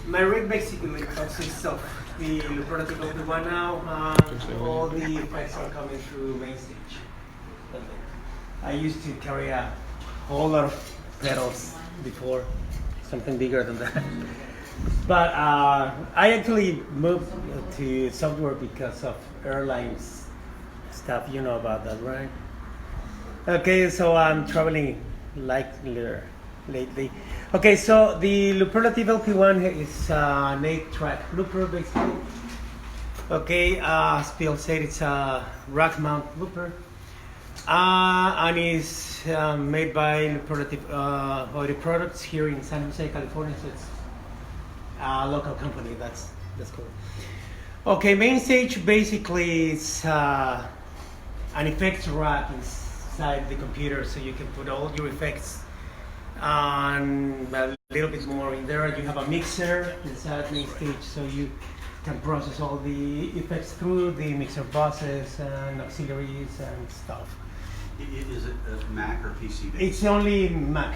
My rig basically consists of the Looperlative LP1 now. All the effects are coming through main stage. I used to carry a whole lot of pedals before, something bigger than that. But I actually moved to software because of airlines stuff. You know about that, right? Okay, so I'm traveling lately. Okay, so the Looperlative LP1 is an 8-track looper basically. Okay, as Bill said, it's a rack mount looper. And is made by Looperlative audio products here in San Jose, California. So it's a local company. That's cool. Okay, main stage basically is an effects rack inside the computer, so you can put all your effects and a little bit more in there. You have a mixer inside main stage, so you can process all the effects through the mixer buses and auxiliaries and stuff. Is it a Mac or PC based? It's only Mac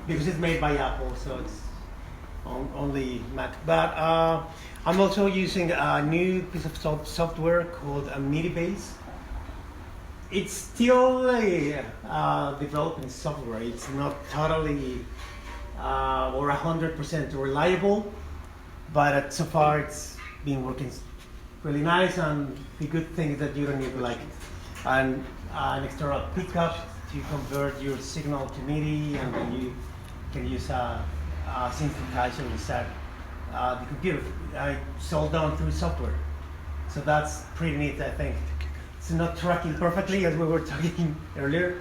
because it's made by Apple, so it's only Mac. But I'm also using a new piece of software called MIDI Base. It's still a developing software. It's not totally or 100% reliable, but so far it's been working really nice. And the good thing is that you don't need like an external pickup to convert your signal to MIDI, and then you can use a synthesizer inside the computer. It's all done through software, so that's pretty neat, I think. It's not tracking perfectly as we were talking earlier,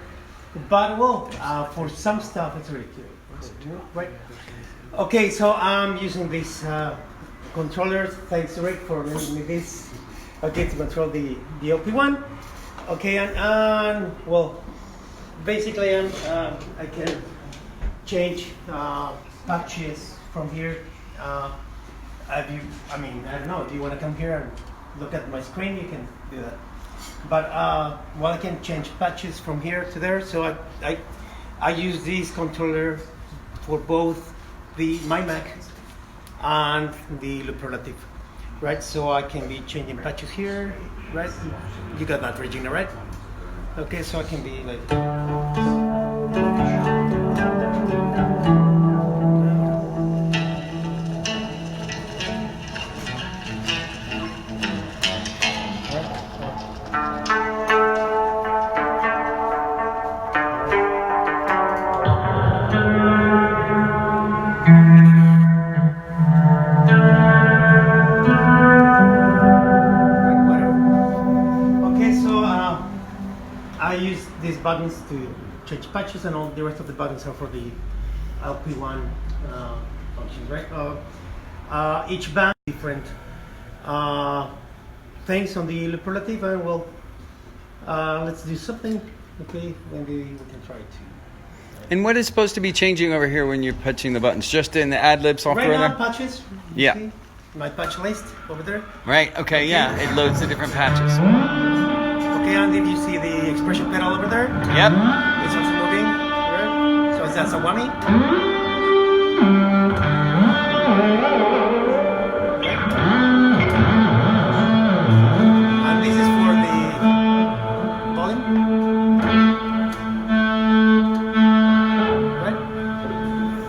but well, for some stuff it's really cool, right? Okay, so I'm using this controller. Thanks, Rick, for lending me this. Okay, to control the LP1. Okay, and well, basically I can change patches from here. I don't know, do you want to come here and look at my screen? You can do that. But well, I can change patches from here to there. So I use this controller for both my Mac and the Looperlative, right? So I can be changing patches here, right? You got that, Rejyna, right? Okay, so I can be like. I use these buttons to change patches, and all the rest of the buttons are for the LP1 functions, right? Each band different things on the Looperlative, and well, let's do something. Okay, maybe we can try to. And what is supposed to be changing over here when you're punching the buttons? Just in the ad-lib software right now, there? patches. Yeah. See? My patch list over there. Right, okay, yeah, it loads the different patches. Okay, and if you see the expression pedal over there, Yep. it's also moving. Right? So that's a whammy. And this is for the volume. Right?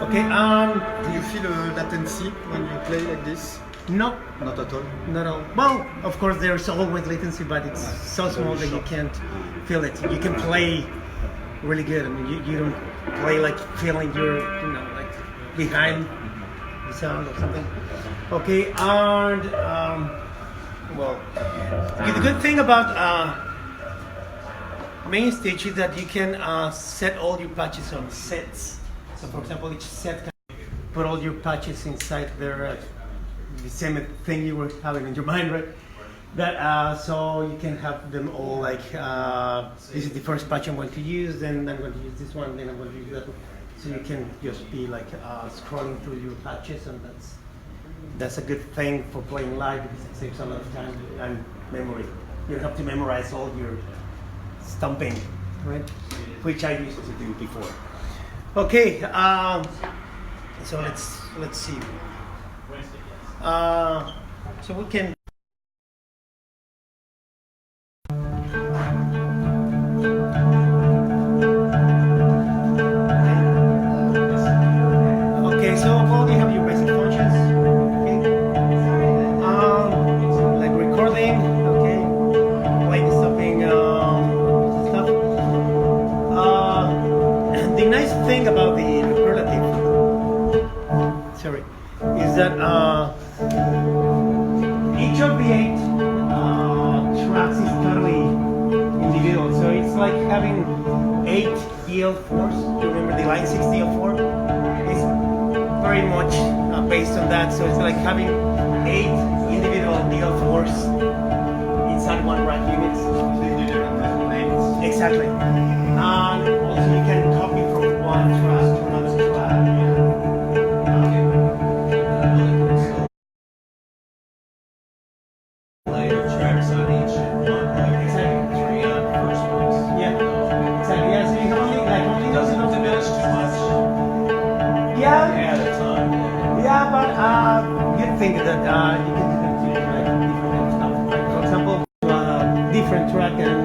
Okay, Do you feel a latency when you play like this? no, Not at all. not all. Well, of course, there's always latency, but it's so small that you can't feel it. You can play really good. I mean, you don't play like feeling you're, like behind the sound or something. Okay, and well, the good thing about main stage is that you can set all your patches on sets. So, for example, each set can put all your patches inside there. The same thing you were having in your mind, right? That so you can have them all like this is the first patch I'm going to use, then I'm going to use this one, then I'm going to use that one. So you can just be like scrolling through your patches, and that's a good thing for playing live because it saves a lot of time and memory. You don't have to memorize all your stumping, right? Which I used to do before. Okay. So let's see. So we can. Okay, so probably have your basic functions. Okay. Like recording. Okay. Playing, stopping, stuff. The nice thing about the Looperlative, sorry, is that each of the 8 tracks is totally individual. So it's like having 8 EL4s. You remember the Line 6 EL4? It's very much based on that. So it's like having 8 individual EL4s inside one rack unit. So you do different things. Exactly. And also you can copy from one track to another track. Layer tracks on each one, like Exactly. 3 on the first ones. Yeah. Exactly. Yeah. So you can only Doesn't those. diminish too much Yeah. at a time. Yeah, but you'd think that you can do like different stuff. Like for example, different track and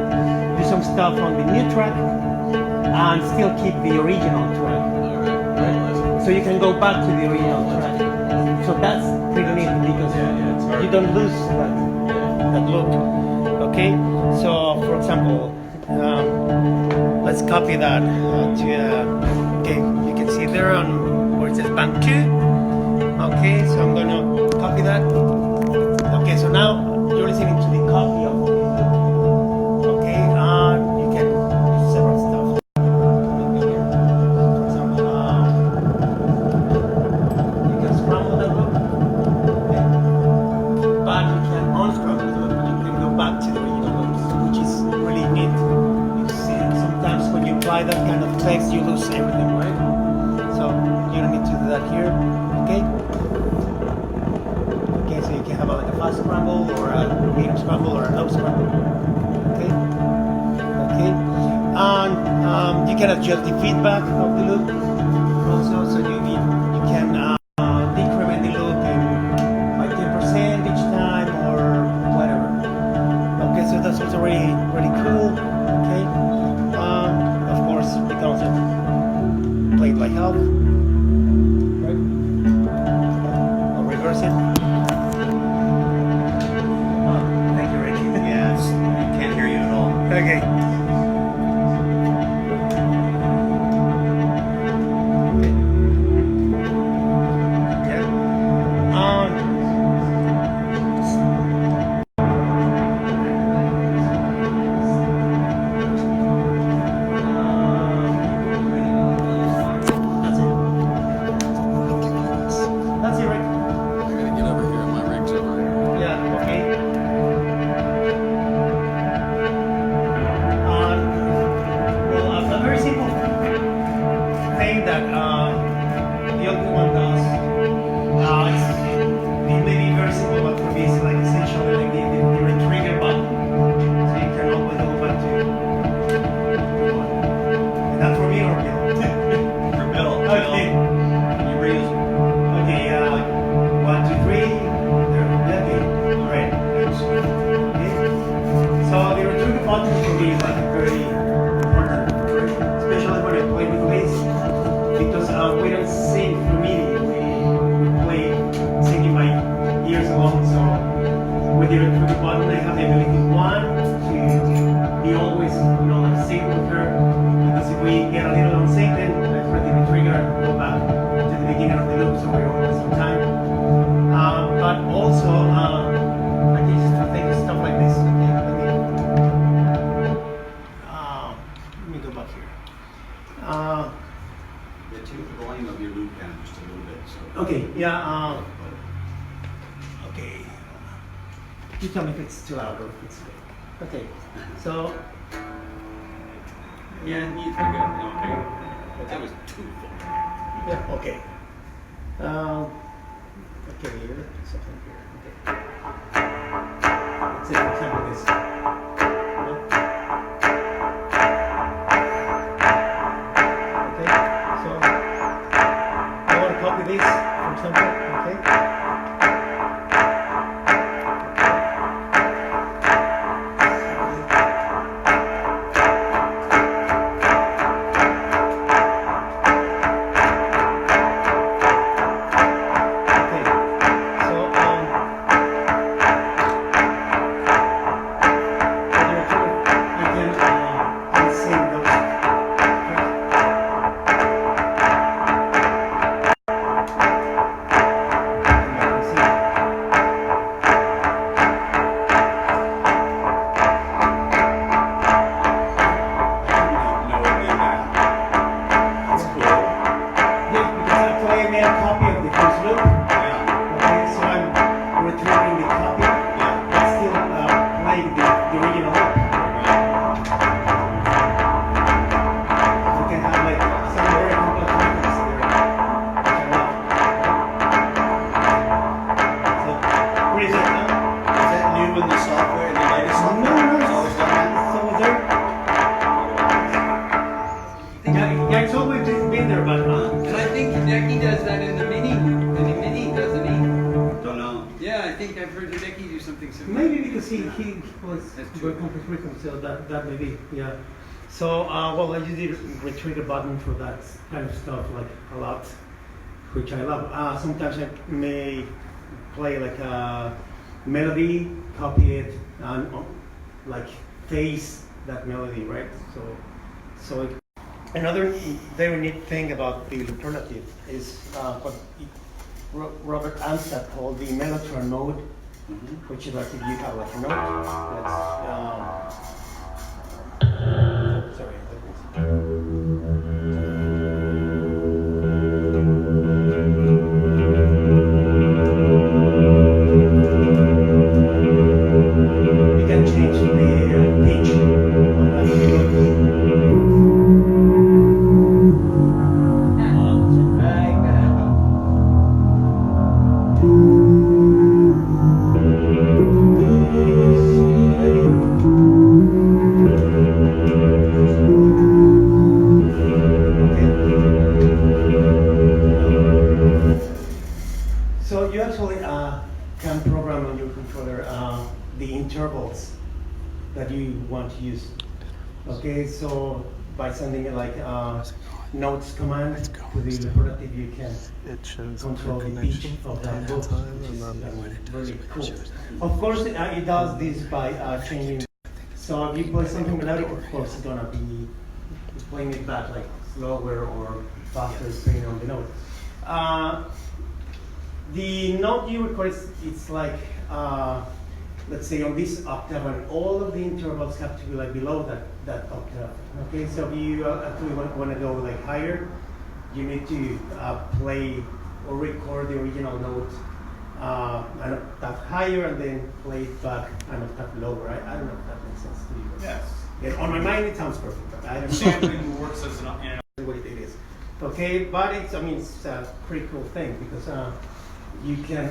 do some stuff on the new track and still keep the original track. Alright. So you can go back to the original track. So that's pretty neat because it's hard. you don't lose that look. Okay. So for example, let's copy that to. Okay, you can see there on where it says band 2. Okay, so I'm gonna copy that. Okay, so now you're listening to the copy of the loop. Okay, and you can do several stuff. For example, you can scramble the loop, okay? But you can unscramble the loop. You can go back to the original loops, which is really neat. Because sometimes when you apply that kind of text, you lose everything, right? So you don't need to do that here. Okay. Okay, so you can have like a fast scramble or a medium scramble or a low scramble. Okay. Okay. And you can adjust the feedback of the loop also. So you can decrement the loop in by 10% each time or whatever. Okay, so that's also really cool. Okay. Of course, you can also play it like half. Right? Or reverse it. Thank you, Ricky. Yeah, I can't hear you at all. Okay. Yeah. That's it, Rick. I gotta get over here. My rig's over here. Yeah, okay. Well, a very simple thing that the other one does. It may be very simple, but for me it's like essential. Like the retrigger button, so you can always go back to. Is that for me or Bill? For Bill, Okay. can you read us? Okay. 1, 2, 3. There. Okay. Great. Okay. So the retrigger button for me is like very important, especially when I play with bass, because we don't sing through MIDI. We play singing by ears alone. So with the retrigger button, I have the ability to be always, like sync with her. Because if we get a little unsync, then I press the retrigger and go back to the beginning of the loop, so we're always on time. But also, I can just think of stuff like this. Okay, let me go back here. Yeah, tune the volume of your loop down just a little bit. So. Okay, yeah. Okay. You tell me if it's too loud or if it's good. Okay, so. Yeah, you think okay. That was too full. Yeah, okay. Okay, here, something here. Okay. Let's say, for example, this. Okay, so I want to copy it's always been there, but And I think Hideki does that in the mini, doesn't he? Don't know. Yeah, I think I've heard Hideki do something similar. maybe because he was That's true. working with Rhythm, so that may be, yeah. So, well, I usually retrieve the button for that kind of stuff, like a lot, which I love. Sometimes I may play like a melody, copy it, and like face that melody, right? Another very neat thing about the Looperlative is what Robert Amstad called the mellotron mode, which is like if you have like a note that's sorry. You can change the pitch of that note. So you actually can program on your controller the intervals that you want to use. Okay, so by sending it like notes command to the Looperlative, you can It shows control the pitch of that book, which is really cool. Of course, it does this by changing. So if you play something melodic, of course, it's gonna be playing it back like slower or faster, depending on the note. The note you record it's like let's say on this octave, and all of the intervals have to be like below that octave. Okay, so if you actually want to go like higher, you need to play or record the original note an octave higher and then play it back an octave lower. I don't know if that makes sense to you. Yes. Yeah, on my mind it sounds perfect, but I don't know Sampling works as an the way it is. Okay, but it's a pretty cool thing because you can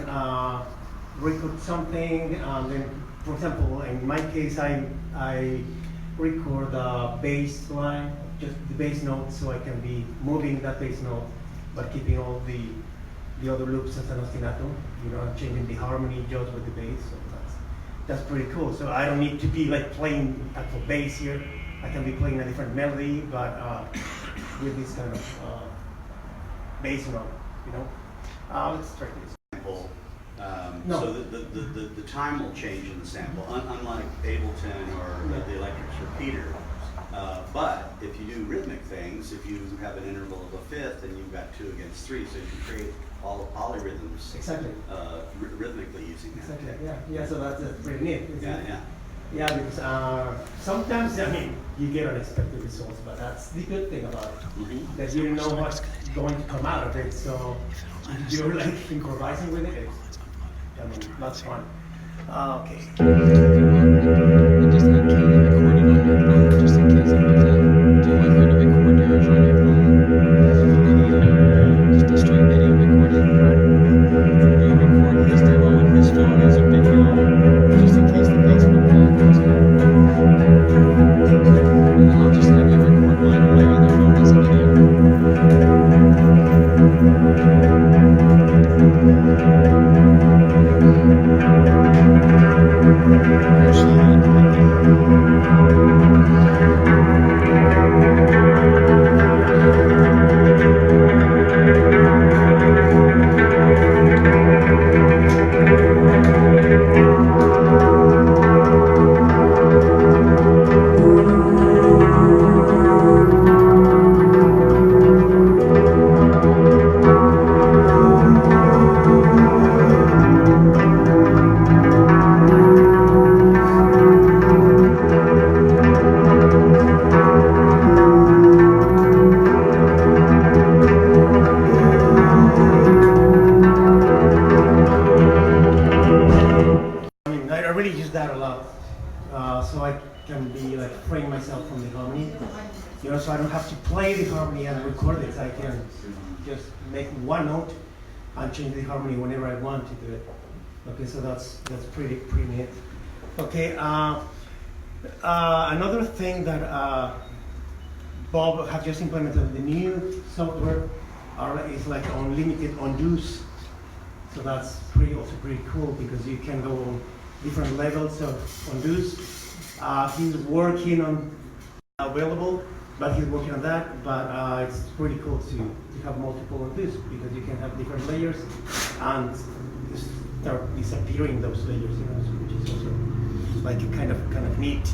record something, then, for example, in my case, I record the bass line, just the bass note, so I can be moving that bass note, but keeping all the other loops as an ostinato, changing the harmony just with the bass, so that's pretty cool. So I don't need to be like playing actual bass here. I can be playing a different melody, but with this kind of bass note, let's try this. Sample. No. So the time will change in the sample, unlike Ableton or the Electric's repeater. But if you do rhythmic things, if you have an interval of a fifth and you've got 2 against 3, so you can create all the polyrhythms Exactly. Rhythmically using that. Exactly. Yeah. So that's pretty neat. Isn't Yeah, it? yeah. Yeah, because sometimes you get unexpected results, but that's the good thing about it. That you know what's going to come out of it, so you're like improvising with it. That's fun. Okay. Just have Katie record it on your phone, just in case it goes out. Do you want her to record yours on your phone? Just a straight video recording. Do a record his demo on his phone as a video, just in case the Facebook call goes out. And then I'll just have you record mine on my other phone as a video. I really use that a lot, so I can be like freeing myself from the harmony, so I don't have to play the harmony and record it. I can just make one note and change the harmony whenever I want to do it. Okay, so that's pretty neat. Okay, another thing that Bob have just implemented the new software. It's like unlimited undos. So that's also pretty cool because you can go on different levels of undos. He's working on available, but he's working on that. But it's pretty cool to have multiple undos because you can have different layers and start disappearing those layers, which is also like kind of neat.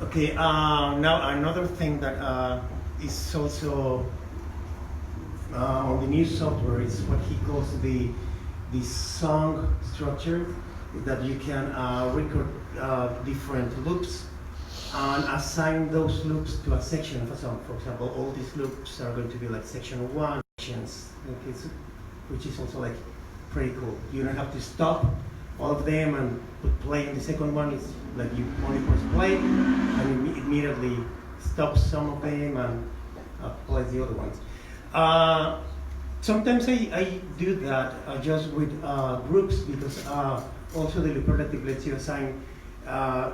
Okay, now another thing that is also on the new software is what he calls the song structure, that you can record different loops and assign those loops to a section of a song. For example, all these loops are going to be like section 1 sections, which is also like pretty cool. You don't have to stop all of them and put play on the second one. It's like you only press play and it immediately stops some of them and plays the other ones. Sometimes I do that just with groups because also the Looperlative lets you assign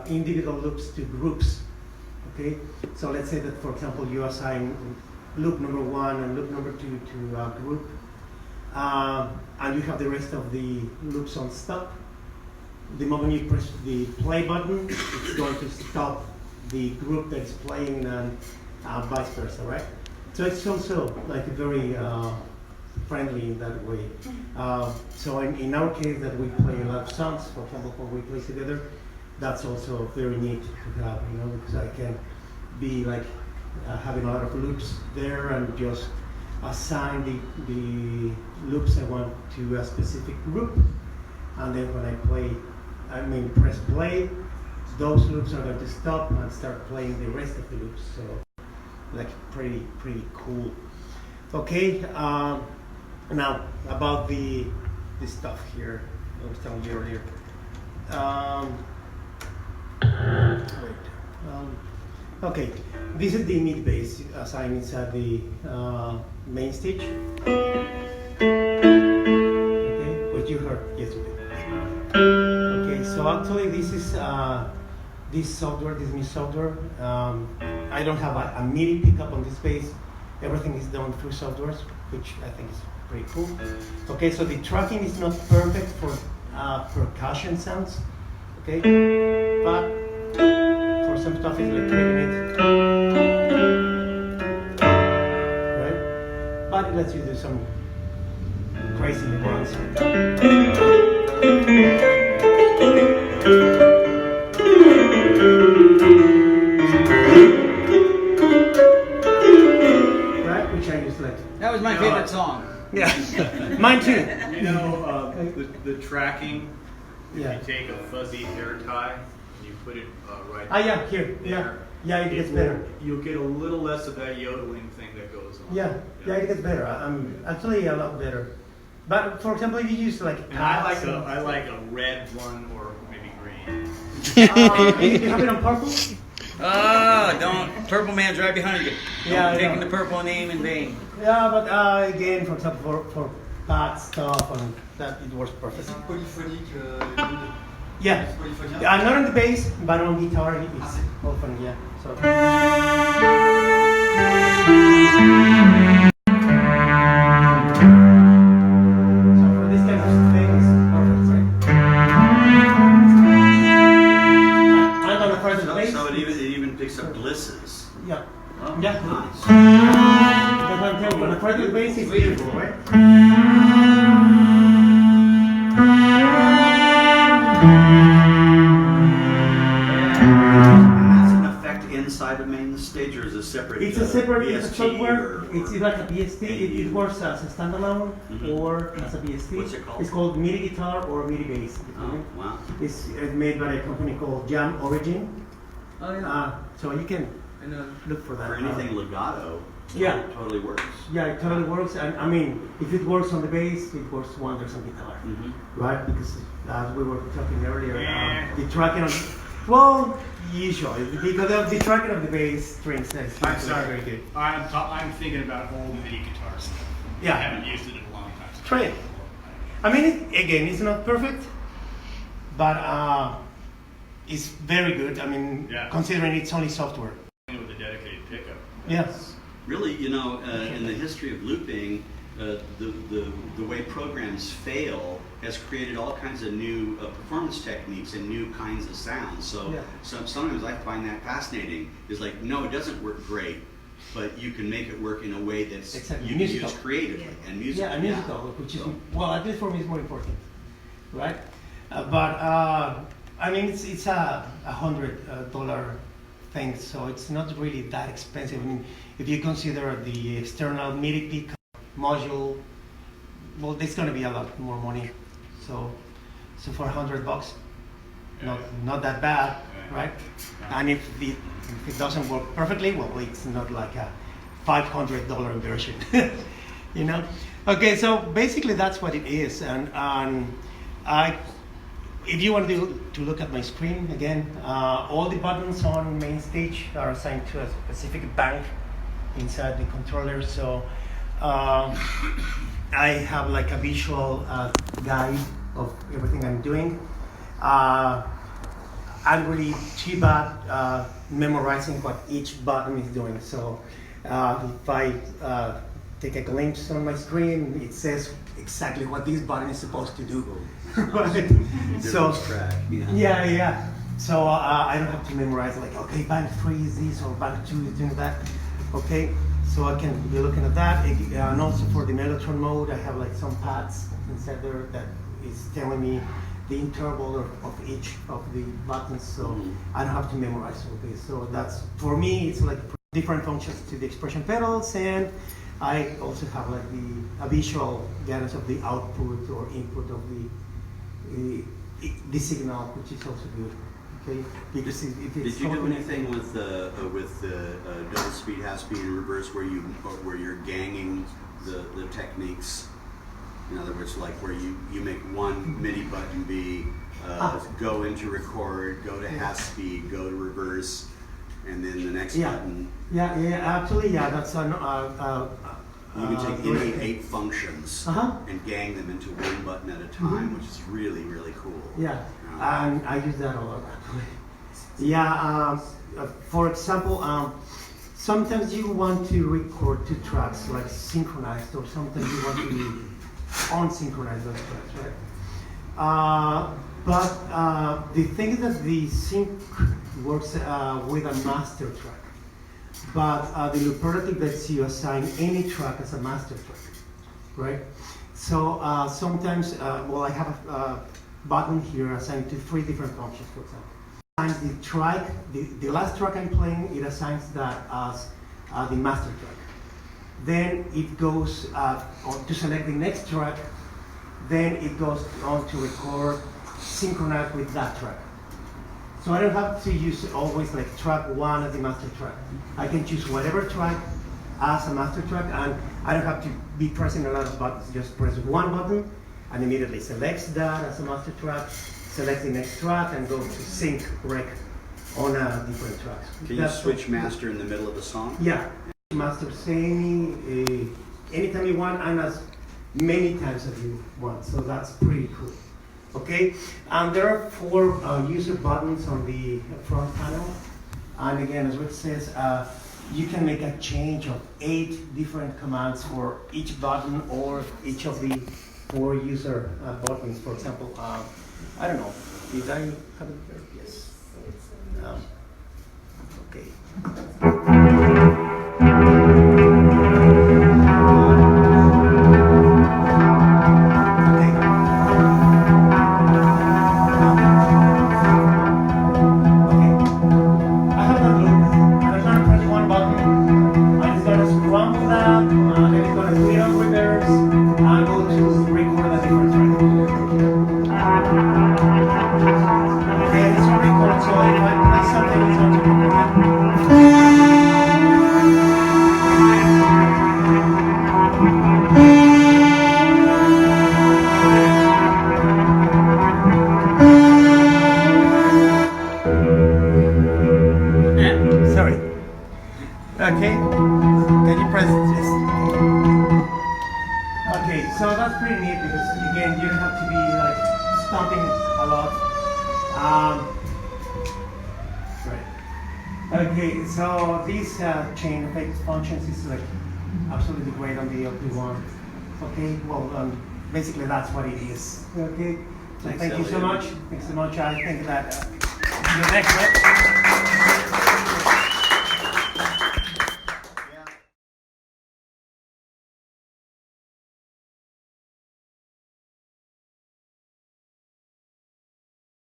individual loops to groups. Okay, so let's say that for example you assign loop number 1 and loop number 2 to a group, and you have the rest of the loops on stop. The moment you press the play button, it's going to stop the group that is playing and vice versa, right? So it's also like very friendly in that way. So in our case that we play a lot of songs, for example, when we play together, that's also very neat to have, because I can be like having a lot of loops there and just assign the loops I want to a specific group, and then when I press play, those loops are going to stop and start playing the rest of the loops. So like pretty cool. Okay, now about the stuff here I was telling you earlier. Okay, this is the mid bass assigned inside the main stage. Okay, what you heard yesterday. Okay, so actually this is this new software. I don't have a MIDI pickup on this bass. Everything is done through softwares, which I think is pretty cool. Okay, so the tracking is not perfect for percussion sounds. Okay, but for some stuff it's like creating it, right? But it lets you do some crazy ones. Right, which I just like. That was my favorite song. Yeah, mine too. The tracking. If Yeah. you take a fuzzy hair tie and you put it right Yeah, here. there, Yeah, it gets better. You'll get a little less of that yodeling thing that goes on. Yeah, it gets better. I'm actually a lot better. But for example, if you use like And I like a red one or maybe green. you have it on purple? Don't. Purple Man's right behind you. Yeah, I Taking know. the purple name in vain. Yeah, but again, for example, for bad stuff and that it works Is perfect. it polyphonic? Yeah, It's polyphonic? not on the bass, but on guitar it's often, yeah. So. So for this kind of thing, it's perfect, right? I'm gonna press the bass. So it even picks up glisses. Yeah. Oh, Yeah. nice. That's what I'm telling you. When I press the bass, it's beautiful, right? Has an effect inside the main stage, or is it separate? It's a separate BST software. or- It's like a BST. It works as a standalone Mhm. or as a BST. What's it called? It's called MIDI guitar or MIDI bass. Oh, wow. It's made by a company called Jam Origin. Oh yeah. So you can I know. look for that. For anything legato, Yeah. it totally works. Yeah, it totally works. And I mean, if it works on the bass, it works wonders on guitar, Mhm. right? Because as we were talking earlier, Yeah. the tracking on, well, usually because of the tracking of the bass strings is I'm usually sorry. very good. I'm thinking about old MIDI guitars. Yeah. I haven't used it in a long time. Try it. I mean, again, it's not perfect, but it's very good. I mean, Yeah. considering it's only software. With a dedicated pickup. Yes. Really, you know, in the history of looping, the way programs fail has created all kinds of new performance techniques and new kinds of sounds. So, Yeah. sometimes I find that fascinating. Is like, no, it doesn't work great, but you can make it work in a way that's Exactly. you can Musical. use creatively and musical. Yeah, and musical, which is, So- well, at least for me, is more important, right? I mean, it's a $100 thing, so it's not really that expensive. I mean, if you consider the external MIDI pick module, well, it's going to be a lot more money. So for $100, not that bad, right? And if it doesn't work perfectly, well, it's not like a $500 inversion, you know. Okay, so basically that's what it is, and if you want to look at my screen again, all the buttons on main stage are assigned to a specific bank inside the controller. So I have like a visual guide of everything I'm doing. I'm really cheap at memorizing what each button is doing. So if I take a glimpse on my screen, it says exactly what this button is supposed to do. Right? So track. yeah. So I don't have to memorize like, okay, bank 3 is this or bank 2 is doing that. Okay, so I can be looking at that. And also for the Mellotron mode, I have like some pads inside there that is telling me the interval of each of the buttons, so I don't have to memorize all this. So that's, for me, it's like different functions to the expression pedals, and I also have like a visual guidance of the output or input of the signal, which is also good. Okay, because if it's Did you do anything with the double speed, half speed, and reverse where you're ganging the techniques? In other words, like where you make one MIDI button be go into record, go to half speed, go to reverse, and then the next button. Yeah, actually, yeah, that's an. You can take any 8 functions and gang them into one button at a time, which is really, really cool. Yeah, and I use that a lot actually. Yeah, for example, sometimes you want to record 2 tracks like synchronized, or sometimes you want to unsynchronized those tracks, right? But the thing is that the sync works with a master track, but the Looperlative lets you assign any track as a master track, right? So sometimes, well, I have a button here assigned to 3 different functions, for example. And the track, the last track I'm playing, it assigns that as the master track. Then it goes to select the next track, then it goes on to record synchronized with that track. So I don't have to use always like track 1 as the master track. I can choose whatever track as a master track, and I don't have to be pressing a lot of buttons. Just press one button and immediately selects that as a master track, select the next track, and go to sync rec on a different track. Can you switch master in the middle of the song? Yeah. Master anytime you want and as many times as you want, so that's pretty cool. Okay, there are 4 user buttons on the front panel, and again, as Rick says, you can make a change of 8 different commands for each button or each of the 4 user buttons. For example, I don't know, did I have it there? Yes. Okay. Sorry. Okay. Can you press this? Okay, so that's pretty neat because again, you don't have to be like stomping a lot. Right. Okay, so this chain effect functions is like absolutely great on the OP1. Okay, well, basically that's what it is. Okay, so Thanks, thank you so Eliud. much. Thanks so much. I think that the next one.